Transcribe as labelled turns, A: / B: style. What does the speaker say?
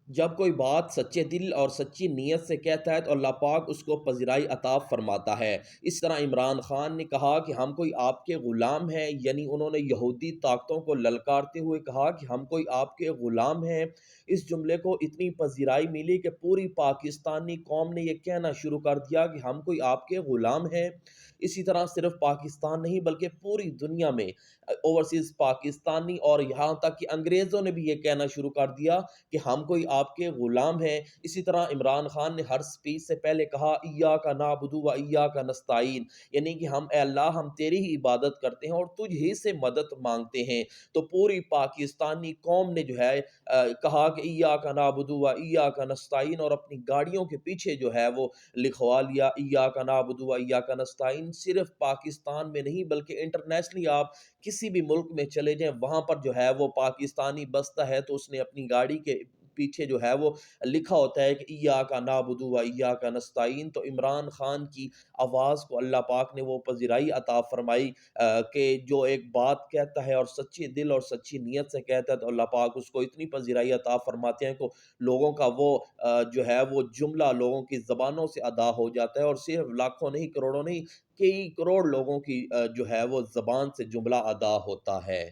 A: جب کوئی بات سچے دل اور سچی نیت سے کہتا ہے تو اللہ پاک اس کو پذیرائی عطا فرماتا ہے۔ اس طرح عمران خان نے کہا کہ ہم کوئی آپ کے غلام ہیں، یعنی انہوں نے یہودی طاقتوں کو للکارتے ہوئے کہا کہ ہم کوئی آپ کے غلام ہیں۔ اس جملے کو اتنی پذیرائی ملی کہ پوری پاکستانی قوم نے یہ کہنا شروع کر دیا کہ ہم کوئی آپ کے غلام ہیں۔ اسی طرح صرف پاکستان نہیں بلکہ پوری دنیا میں اوورسیز پاکستانی اور یہاں تک کہ انگریزوں نے بھی یہ کہنا شروع کر دیا کہ ہم کوئی آپ کے غلام ہیں۔ اسی طرح عمران خان نے ہر سپیچ سے پہلے کہا ایاک نعبد و ایاک نستعین، یعنی کہ ہم اے اللہ ہم تیری ہی عبادت کرتے ہیں اور تجھ ہی سے مدد مانگتے ہیں۔ تو پوری پاکستانی قوم نے جو ہے کہا کہ ایاک نعبد و ایاک نستعین، اور اپنی گاڑیوں کے پیچھے جو ہے وہ لکھوا لیا ایاک نعبد و ایاک نستعین۔ صرف پاکستان میں نہیں بلکہ انٹرنیشنلی آپ کسی بھی ملک میں چلے جائیں، وہاں پر جو ہے وہ پاکستانی بستا ہے تو اس نے اپنی گاڑی کے پیچھے جو ہے وہ لکھا ہوتا ہے کہ ایاک نعبد و ایاک نستعین۔ تو عمران خان کی آواز کو اللہ پاک نے وہ پذیرائی عطا فرمائی کہ جو ایک بات کہتا ہے اور سچے دل اور سچی نیت سے کہتا ہے تو اللہ پاک اس کو اتنی پذیرائی عطا فرماتے ہیں کہ لوگوں کا وہ جو ہے وہ جملہ لوگوں کی زبانوں سے ادا ہو جاتا ہے، اور صرف لاکھوں نہیں کروڑوں نہیں کئی کروڑ لوگوں کی جو ہے وہ زبان سے جملہ ادا ہوتا ہے۔